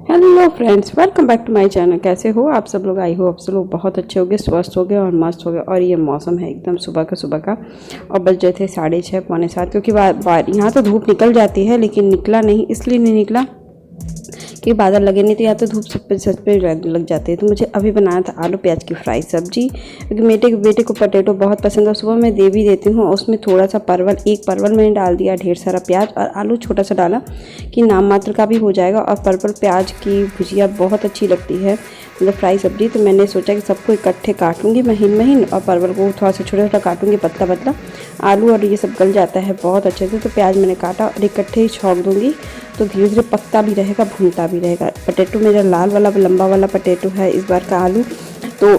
Hello friends, welcome back to my channel. कैसे हो आप सब लोग? आई हो आप सब लोग बहुत अच्छे होंगे, स्वस्थ हो गए और मस्त हो गए। और ये मौसम है एकदम सुबह का और बज रहे थे 6:30 पौने 7, क्योंकि यहाँ तो धूप निकल जाती है, लेकिन निकला नहीं, इसलिए नहीं निकला कि बादल लगे नहीं, तो या तो धूप सच पे लग जाती है। तो मुझे अभी बनाया था आलू प्याज की फ्राई सब्जी, क्योंकि बेटे को पोटैटो बहुत पसंद है। सुबह मैं दे भी देती हूँ। उसमें थोड़ा सा एक परवल मैंने डाल दिया, ढेर सारा प्याज और आलू छोटा सा डाला कि नाम मात्र का भी हो जाएगा। और परवल प्याज की भुजिया बहुत अच्छी लगती है, मतलब फ्राई सब्जी। तो मैंने सोचा कि सबको इकट्ठे काटूंगी महीन महीन, और परवल को थोड़ा सा छोटा छोटा काटूंगी पतला पतला। आलू और ये सब गल जाता है बहुत अच्छे से। तो प्याज मैंने काटा और इकट्ठे ही छौंक दूंगी, तो धीरे धीरे पकता भी रहेगा, भूनता भी रहेगा। पोटैटो मेरा लाल वाला लंबा वाला पोटैटो है इस बार का आलू, तो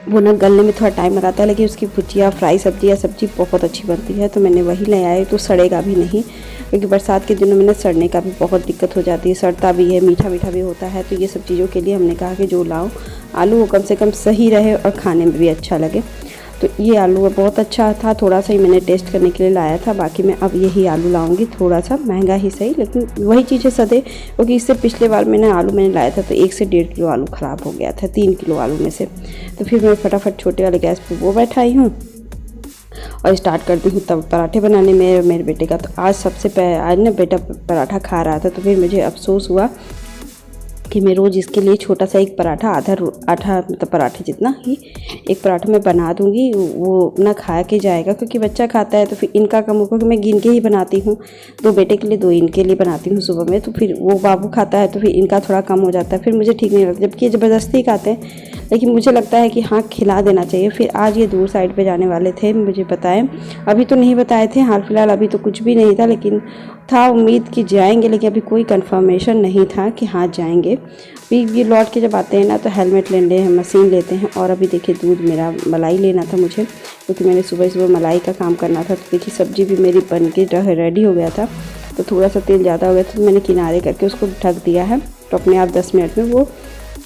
वो ना गलने में थोड़ा टाइम लगाता है, लेकिन उसकी भुजिया फ्राई सब्जी बहुत अच्छी बनती है। तो मैंने वही ले आए, तो सड़ेगा भी नहीं, क्योंकि बरसात के दिनों में ना सड़ने का भी बहुत दिक्कत हो जाती है, सड़ता भी है, मीठा मीठा भी होता है। तो ये सब चीज़ों के लिए हमने कहा कि जो लाओ आलू वो कम से कम सही रहे और खाने में भी अच्छा लगे। तो ये आलू बहुत अच्छा था, थोड़ा सा ही मैंने टेस्ट करने के लिए लाया था। बाकी मैं अब यही आलू लाऊंगी, थोड़ा सा महंगा ही सही, लेकिन वही चीज़ है सदे। क्योंकि इससे पिछले बार मैंने लाया था तो 1 से 1.5 किलो आलू ख़राब हो गया था, 3 किलो आलू में से। तो फिर मैं फटाफट छोटे वाले गैस पर वो बैठाई हूँ और स्टार्ट करती हूँ तब पराठे बनाने में मेरे बेटे का। तो आज ना बेटा पराठा खा रहा था, तो फिर मुझे अफसोस हुआ कि मैं रोज़ इसके लिए छोटा सा एक पराठा आधा मतलब पराठे जितना ही एक पराठा मैं बना दूंगी, वो ना खा के जाएगा। क्योंकि बच्चा खाता है तो फिर इनका कम होगा, कि मैं गिन के ही बनाती हूँ, 2 बेटे के लिए 2 इनके लिए बनाती हूँ सुबह में। तो फिर वो बाबू खाता है तो फिर इनका थोड़ा कम हो जाता है, फिर मुझे ठीक नहीं लगता, जबकि ये ज़बरदस्ती खाते हैं। लेकिन मुझे लगता है कि हाँ, खिला देना चाहिए। फिर आज ये दूर साइड पे जाने वाले थे, मुझे बताएं, अभी तो नहीं बताए थे, हाल फिलहाल अभी तो कुछ भी नहीं था, लेकिन था उम्मीद कि जाएंगे, लेकिन अभी कोई कंफर्मेशन नहीं था कि हाँ जाएंगे। फिर ये लौट के जब आते हैं ना, तो हेलमेट लेते हैं, मशीन लेते हैं। और अभी देखिए दूध मेरा मलाई लेना था मुझे, क्योंकि मैंने सुबह मलाई का काम करना था। तो देखिए सब्जी भी मेरी बन के रेडी हो गया था, तो थोड़ा सा तेल ज़्यादा हो गया था, तो मैंने किनारे करके उसको ढक दिया है। तो अपने आप 10 मिनट में वो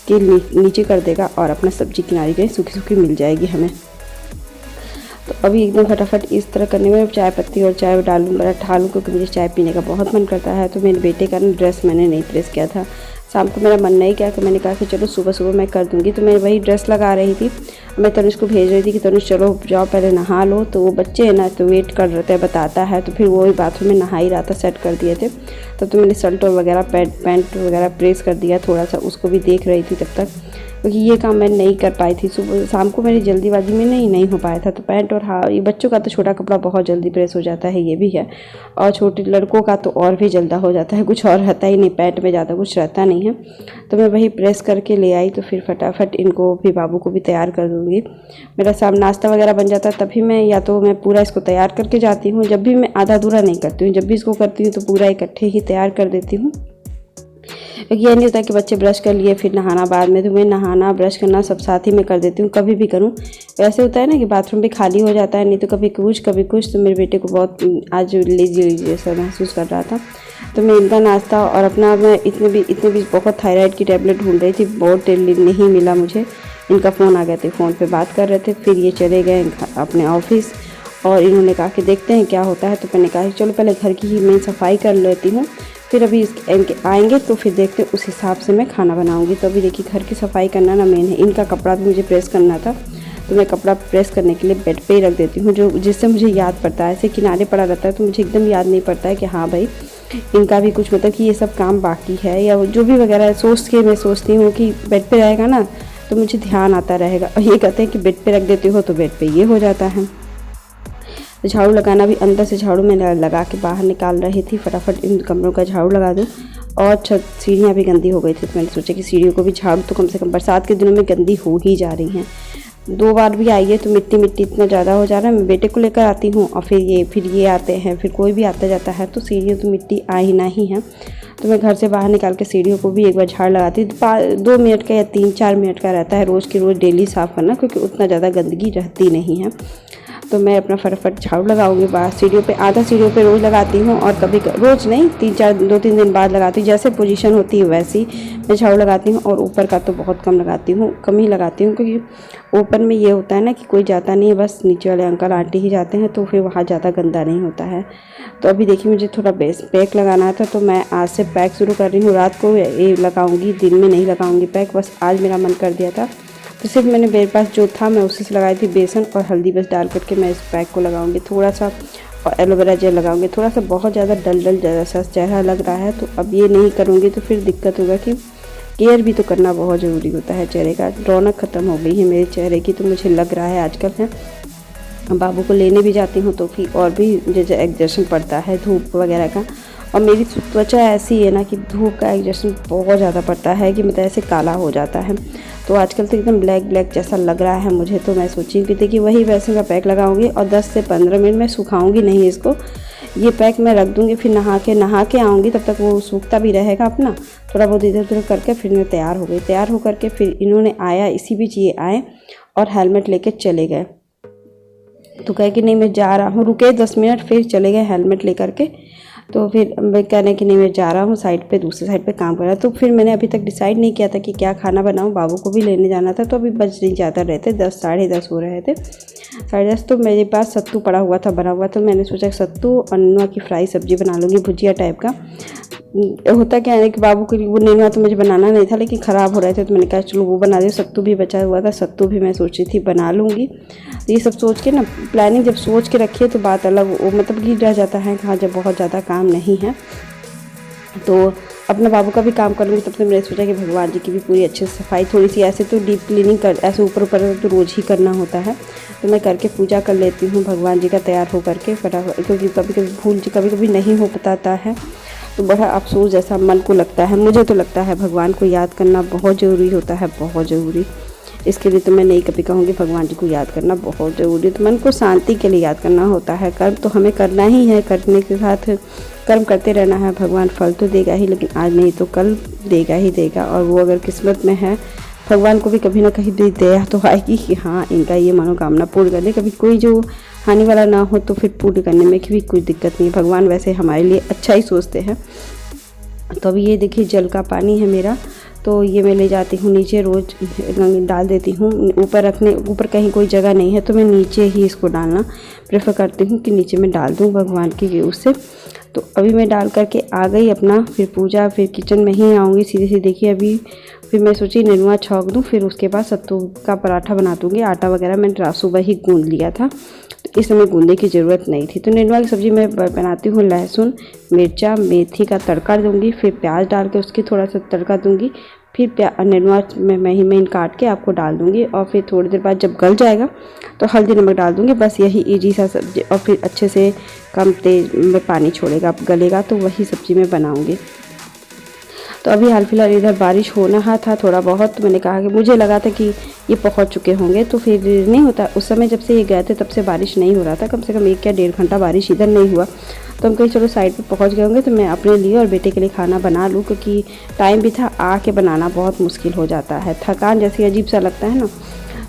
के नीचे कर देगा और अपना सब्जी किनारे गई सूखी सूखी मिल जाएगी हमें। तो अभी एकदम फटाफट इस तरह करने में चाय पत्ती और चाय डालूँ, क्योंकि मुझे चाय पीने का बहुत मन करता है। तो मेरे बेटे का ड्रेस मैंने नहीं प्रेस किया था, शाम को मेरा मन नहीं किया, तो मैंने कहा कि चलो सुबह मैं कर दूँगी। तो मैं वही ड्रेस लगा रही थी, मैं तनुष को भेज रही थी कि तनुष चलो जाओ पहले नहा लो। तो वो बच्चे हैं ना, तो वेट कर रहे थे, बताता है। तो फिर वो बाथरूम में नहा ही रहा था, सेट कर दिए थे। तब तो मैंने शर्ट वगैरह पैंट वगैरह प्रेस कर दिया, थोड़ा सा उसको भी देख रही थी तब तक, क्योंकि ये काम मैं नहीं कर पाई थी। सुबह शाम को मेरी जल्दीबाजी में नहीं हो पाया था। तो पैंट और हाँ, ये बच्चों का तो छोटा कपड़ा बहुत जल्दी प्रेस हो जाता है, ये भी है। और छोटे लड़कों का तो और भी जल्दा हो जाता है, कुछ और रहता ही नहीं, पैंट में ज़्यादा कुछ रहता नहीं है। तो मैं वही प्रेस करके ले आई। तो फिर फटाफट इनको भी, बाबू को भी तैयार कर दूँगी। मेरा सब नाश्ता वगैरह बन जाता है, तभी मैं या तो मैं पूरा इसको तैयार करके जाती हूँ। जब भी मैं आधा अधूरा नहीं करती हूँ, जब भी इसको करती हूँ तो पूरा इकट्ठे ही तैयार कर देती हूँ। क्योंकि ये नहीं होता कि बच्चे ब्रश कर लिए फिर नहाना बाद में, तो मैं नहाना ब्रश करना सब साथ ही में कर देती हूँ। कभी भी करूँ वैसे होता है ना कि बाथरूम भी खाली हो जाता है, नहीं तो कभी कुछ। तो मेरे बेटे को बहुत आज लेजी जैसा महसूस कर रहा था। तो मैं इनका नाश्ता और अपना, मैं इतने भी बहुत थायराइड की टैबलेट ढूंढ रही थी, बहुत नहीं मिला मुझे। इनका फ़ोन आ गया था, फ़ोन पे बात कर रहे थे। फिर ये चले गए अपने ऑफिस, और इन्होंने कहा कि देखते हैं क्या होता है। तो मैंने कहा चलो पहले घर की ही मैं सफाई कर लेती हूँ, फिर अभी इनके आएंगे तो फिर देखते हैं, उस हिसाब से मैं खाना बनाऊंगी। तो अभी देखिए घर की सफाई करना ना मेन है। इनका कपड़ा भी मुझे प्रेस करना था, तो मैं कपड़ा प्रेस करने के लिए बेड पे ही रख देती हूँ, जिससे मुझे याद पड़ता है। ऐसे किनारे पड़ा रहता है तो मुझे एकदम याद नहीं पड़ता है कि हाँ भाई इनका भी कुछ, मतलब कि ये सब काम बाकी है, या जो भी वगैरह सोच के मैं सोचती हूँ कि बेड पे रहेगा ना तो मुझे ध्यान आता रहेगा। और ये कहते हैं कि बेड पे रख देती हो तो बेड पे ये हो जाता है। तो झाड़ू लगाना भी, अंदर से झाड़ू मैं लगा के बाहर निकाल रही थी, फटाफट इन कमरों का झाड़ू लगा दूँ। और सीढ़ियाँ भी गंदी हो गई थी, तो मैंने सोचा कि सीढ़ियों को भी झाड़ू, तो कम से कम बरसात के दिनों में गंदी हो ही जा रही हैं। 2 बार भी आई है तो मिट्टी इतना ज़्यादा हो जा रहा है। मैं बेटे को लेकर आती हूँ और फिर ये आते हैं, फिर कोई भी आता जाता है, तो सीढ़ियों तो मिट्टी आ ही ना ही है। तो मैं घर से बाहर निकाल के सीढ़ियों को भी एक बार झाड़ लगाती हूँ। 2 मिनट का या 3-4 मिनट का रहता है रोज़ की रोज़ डेली साफ़ करना, क्योंकि उतना ज़्यादा गंदगी रहती नहीं है। तो मैं अपना फटाफट झाड़ू लगाऊंगी। बाहर सीढ़ियों पे, आधा सीढ़ियों पे रोज़ लगाती हूँ और कभी रोज़ नहीं, 2-3 दिन बाद लगाती हूँ। जैसे पोजीशन होती है वैसी मैं झाड़ू लगाती हूँ। और ऊपर का तो बहुत कम लगाती हूँ, कम ही लगाती हूँ, क्योंकि ऊपर में ये होता है ना कि कोई जाता नहीं है, बस नीचे वाले अंकल आंटी ही जाते हैं, तो फिर वहाँ ज़्यादा गंदा नहीं होता है। तो अभी देखिए मुझे थोड़ा बेस पैक लगाना था, तो मैं आज से पैक शुरू कर रही हूँ। रात को ये लगाऊंगी, दिन में नहीं लगाऊंगी पैक, बस आज मेरा मन कर दिया था तो सिर्फ मैंने मेरे पास जो था मैं उसी से लगाई थी। बेसन और हल्दी बस डाल करके मैं इस पैक को लगाऊंगी। थोड़ा सा और एलोवेरा जेल लगाऊंगी थोड़ा सा। बहुत ज़्यादा डल जैसा चेहरा लग रहा है, तो अब ये नहीं करूँगी तो फिर दिक्कत होगा कि केयर भी तो करना बहुत ज़रूरी होता है चेहरे का। रौनक ख़त्म हो गई है मेरे चेहरे की, तो मुझे लग रहा है आजकल है। बाबू को लेने भी जाती हूँ तो फिर और भी जैसे एग्जर्शन पड़ता है धूप वगैरह का। और मेरी त्वचा ऐसी है ना कि धूप का एग्जर्शन बहुत ज़्यादा पड़ता है कि मतलब ऐसे काला हो जाता है। तो आजकल तो एकदम ब्लैक जैसा लग रहा है मुझे। तो मैं सोची कि देखिए वही वैसे का पैक लगाऊंगी और 10 से 15 मिनट में सुखाऊंगी नहीं इसको। ये पैक मैं रख दूंगी, फिर नहा के आऊँगी, तब तक वो सूखता भी रहेगा अपना। थोड़ा बहुत इधर उधर करके फिर मैं तैयार हो गई। तैयार हो करके फिर इन्होंने आया, इसी बीच ये आए और हेलमेट लेके चले गए। तो कहे कि नहीं मैं जा रहा हूँ, रुके 10 मिनट, फिर चले गए हेलमेट लेकर के। तो फिर मैं कहने कि नहीं मैं जा रहा हूँ साइड पे, दूसरी साइड पे काम कर रहा। तो फिर मैंने अभी तक डिसाइड नहीं किया था कि क्या खाना बनाऊँ। बाबू को भी लेने जाना था, तो अभी बज नहीं ज़्यादा रहे थे, 10 साढ़े 10 हो रहे थे, 10:30। तो मेरे पास सत्तू पड़ा हुआ था, बना हुआ। तो मैंने सोचा सत्तू और नेनुआ की फ्राई सब्जी बना लूँगी, भुजिया टाइप का। होता क्या है कि बाबू के लिए वो नेनुआ तो मुझे बनाना नहीं था, लेकिन ख़राब हो रहे थे, तो मैंने कहा चलो वो बना दिया। सत्तू भी बचा हुआ था, सत्तू भी मैं सोची थी बना लूँगी। तो ये सब सोच के ना, प्लानिंग जब सोच के रखिए तो बात अलग वो मतलब कि रह जाता है कहाँ, जब बहुत ज़्यादा काम नहीं है। तो अपना बाबू का भी काम कर लूँगी। तब से मैंने सोचा कि भगवान जी की भी पूरी अच्छे से सफाई, थोड़ी सी ऐसे तो डीप क्लीनिंग कर, ऐसे ऊपर ऊपर तो रोज़ ही करना होता है, तो मैं करके पूजा कर लेती हूँ भगवान जी का, तैयार हो करके फटाफट। क्योंकि कभी कभी नहीं हो पाता है, तो बड़ा अफसोस जैसा मन को लगता है। मुझे तो लगता है भगवान को याद करना बहुत ज़रूरी होता है, बहुत ज़रूरी। इसके लिए तो मैं नहीं कभी कहूँगी, भगवान जी को याद करना बहुत ज़रूरी। तो मन को शांति के लिए याद करना होता है। कर्म तो हमें करना ही है, करने के साथ कर्म करते रहना है। भगवान फल तो देगा ही, लेकिन आज नहीं तो कल देगा ही देगा। और वो अगर किस्मत में है, भगवान को भी कभी ना कहीं दया तो आएगी कि हाँ इनका ये मनोकामना पूर्ण कर दे। कभी कोई जो हानि वाला ना हो तो फिर पूर्ण करने में भी कोई दिक्कत नहीं है। भगवान वैसे हमारे लिए अच्छा ही सोचते हैं। तो अभी ये देखिए जल का पानी है मेरा, तो ये मैं ले जाती हूँ नीचे, रोज़ डाल देती हूँ। ऊपर कहीं कोई जगह नहीं है तो मैं नीचे ही इसको डालना प्रेफर करती हूँ कि नीचे मैं डाल दूँ भगवान की उससे। तो अभी मैं डाल करके आ गई अपना, फिर पूजा, फिर किचन में ही आऊँगी सीधे। देखिए अभी फिर मैं सोची नेनुआ छौंक दूँ, फिर उसके बाद सत्तू का पराठा बना दूँगी। आटा वगैरह मैंने सुबह ही गूँध लिया था, तो इस समय गूँधने की ज़रूरत नहीं थी। तो नेनुआ की सब्ज़ी मैं बनाती हूँ, लहसुन मिर्चा मेथी का तड़का दूँगी, फिर प्याज डाल के उसकी थोड़ा सा तड़का दूँगी, फिर नेनुआ में महीन काट के आपको डाल दूँगी। और फिर थोड़ी देर बाद जब गल जाएगा तो हल्दी नमक डाल दूँगी। बस यही इजी सा सब्ज़ी, और फिर अच्छे से कम तेज में पानी छोड़ेगा, गलेगा, तो वही सब्ज़ी मैं बनाऊँगी। तो अभी हाल फिलहाल इधर बारिश होना था थोड़ा बहुत, तो मैंने कहा कि मुझे लगा था कि ये पहुंच चुके होंगे, तो फिर नहीं होता। उस समय जब से ये गए थे तब से बारिश नहीं हो रहा था, कम से कम 1 या 1.5 घंटा बारिश इधर नहीं हुआ। तो हम कहीं चलो साइड पे पहुंच गए होंगे, तो मैं अपने लिए और बेटे के लिए खाना बना लूँ, क्योंकि टाइम भी था, आके बनाना बहुत मुश्किल हो जाता है, थकान जैसी अजीब सा लगता है ना।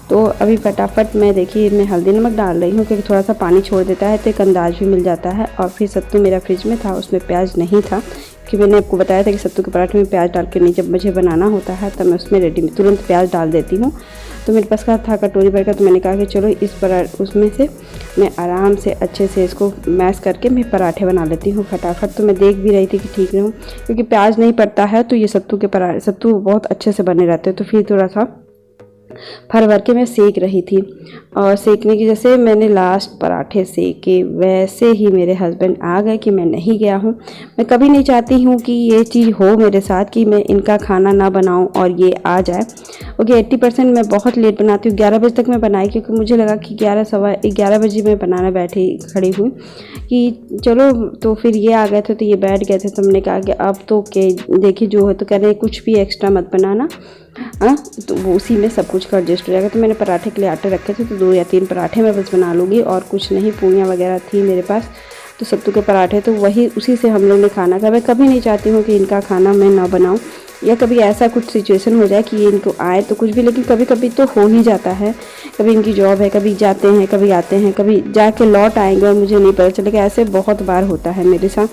तो अभी फटाफट मैं देखिए मैं हल्दी नमक डाल रही हूँ, क्योंकि थोड़ा सा पानी छोड़ देता है तो एक अंदाज भी मिल जाता है। और फिर सत्तू मेरा फ्रिज में था, उसमें प्याज नहीं था, कि मैंने आपको बताया था कि सत्तू के पराठे में प्याज डाल के नहीं, जब मुझे बनाना होता है तब मैं उसमें तुरंत प्याज डाल देती हूँ। तो मेरे पास का था कटोरी भर का, तो मैंने कहा कि चलो उसमें से मैं आराम से अच्छे से इसको मैश करके मैं पराठे बना लेती हूँ फटाफट। तो मैं देख भी रही थी कि ठीक रहूँ, क्योंकि प्याज नहीं पड़ता है तो ये सत्तू बहुत अच्छे से बने रहते हैं। तो फिर थोड़ा सा भर भर के मैं सेक रही थी, और सेकने की जैसे मैंने लास्ट पराठे सेके वैसे ही मेरे हस्बैंड आ गए कि मैं नहीं गया हूँ। मैं कभी नहीं चाहती हूँ कि ये चीज़ हो मेरे साथ कि मैं इनका खाना ना बनाऊँ और ये आ जाए। ओके 80% मैं बहुत लेट बनाती हूँ, 11 बजे तक मैं बनाई, क्योंकि मुझे लगा कि 11 बजे मैं बनाना खड़ी हुई कि चलो। तो फिर ये आ गए थे, तो ये बैठ गए थे, तो हमने कहा कि अब तो देखिए जो है, तो कह रहे कुछ भी एक्स्ट्रा मत बनाना, हाँ तो वो उसी में सब कुछ का एडजस्ट हो जाएगा। तो मैंने पराठे के लिए आटे रखे थे, तो 2 या 3 पराठे मैं बस बना लूँगी, और कुछ नहीं। पूड़ियाँ वगैरह थी मेरे पास, तो सत्तू के पराठे, तो वही उसी से हम लोग ने खाना खाया। मैं कभी नहीं चाहती हूँ कि इनका खाना मैं ना बनाऊँ, या कभी ऐसा कुछ सिचुएशन हो जाए कि ये इनको आए तो कुछ भी, लेकिन कभी कभी तो हो ही जाता है। कभी इनकी जॉब है, कभी जाते हैं, कभी आते हैं, कभी जाके लौट आएंगे और मुझे नहीं पता चलेगा। ऐसे बहुत बार होता है मेरे साथ।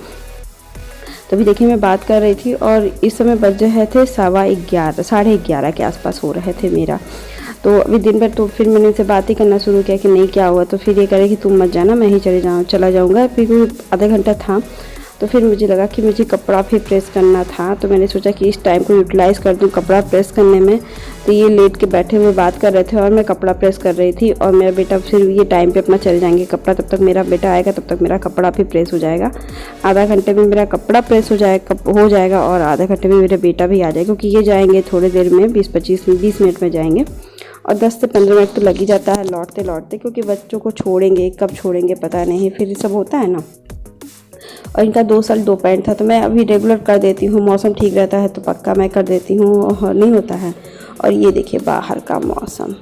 तभी देखिए मैं बात कर रही थी और इस समय बज रहे थे 11:15, 11:30 के आसपास हो रहे थे मेरा। तो अभी दिन भर तो फिर मैंने इनसे बात ही करना शुरू किया कि नहीं क्या हुआ, तो फिर ये कह रहे कि तुम मत जाना, मैं ही चला जाऊँगा। फिर कोई आधा घंटा था तो फिर मुझे लगा कि मुझे कपड़ा फिर प्रेस करना था, तो मैंने सोचा कि इस टाइम को यूटिलाइज़ कर दूं कपड़ा प्रेस करने में। तो ये लेट के बैठे हुए बात कर रहे थे और मैं कपड़ा प्रेस कर रही थी, और मेरा बेटा फिर ये टाइम पे अपना चले जाएंगे कपड़ा, तब तक मेरा बेटा आएगा, तब तक मेरा कपड़ा भी प्रेस हो जाएगा। आधा घंटे में मेरा कपड़ा प्रेस हो जाएगा और आधा घंटे में मेरा बेटा भी आ जाएगा, क्योंकि ये जाएंगे थोड़ी देर में, 20 मिनट में जाएंगे, और 10 से 15 मिनट तो लग ही जाता है लौटते लौटते, क्योंकि बच्चों को छोड़ेंगे, कब छोड़ेंगे पता नहीं, फिर सब होता है ना। और इनका 2 साल 2 पैंट था, तो मैं अभी रेगुलर कर देती हूँ, मौसम ठीक रहता है तो पक्का मैं कर देती हूँ, और नहीं होता है। और ये देखिए बाहर का मौसम,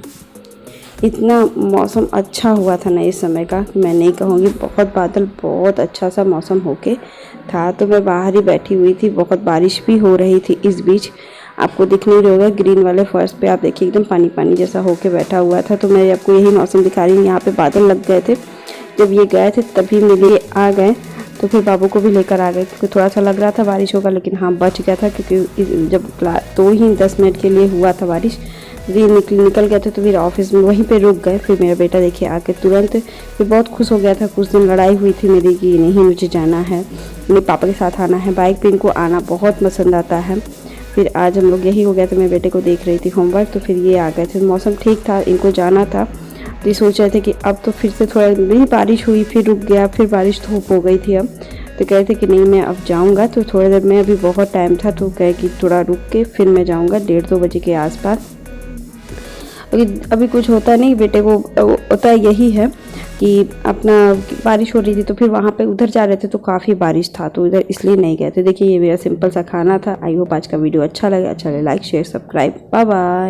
इतना मौसम अच्छा हुआ था ना इस समय का, मैं नहीं कहूँगी। बहुत बादल, बहुत अच्छा सा मौसम होके था, तो मैं बाहर ही बैठी हुई थी। बहुत बारिश भी हो रही थी इस बीच, आपको दिख नहीं रहा होगा ग्रीन वाले फर्श पे, आप देखिए एकदम पानी पानी जैसा होके बैठा हुआ था। तो मैं आपको यही मौसम दिखा रही हूँ। यहाँ पे बादल लग गए थे, जब ये गए थे तभी मेरे लिए आ गए, तो फिर बाबू को भी लेकर आ गए, क्योंकि थोड़ा सा लग रहा था बारिश होगा, लेकिन हाँ बच गया था, क्योंकि जब तो ही 10 मिनट के लिए हुआ था बारिश, ये निकल गए थे, तो फिर ऑफिस में वहीं पे रुक गए। फिर मेरा बेटा देखिए आके तुरंत फिर बहुत खुश हो गया था। कुछ दिन लड़ाई हुई थी मेरी कि नहीं मुझे जाना है, मेरे पापा के साथ आना है, बाइक पे इनको आना बहुत पसंद आता है। फिर आज हम लोग यही हो गया, तो मैं बेटे को देख रही थी होमवर्क, तो फिर ये आ गए थे। मौसम ठीक था, इनको जाना था, तो ये सोच रहे थे कि अब तो फिर से थोड़ा नहीं बारिश हुई, फिर रुक गया, फिर बारिश धूप हो गई थी। अब तो कह रहे थे कि नहीं मैं अब जाऊंगा, तो थोड़ी देर में, अभी बहुत टाइम था, तो कहे कि थोड़ा रुक के फिर मैं जाऊंगा 1:30-2 बजे के आसपास। अभी कुछ होता नहीं, बेटे को होता यही है कि अपना बारिश हो रही थी, तो फिर वहाँ पे उधर जा रहे थे तो काफ़ी बारिश था, तो इधर इसलिए नहीं गए थे। देखिए ये मेरा सिंपल सा खाना था। आई होप आज का वीडियो अच्छा लगे like share subscribe, bye bye.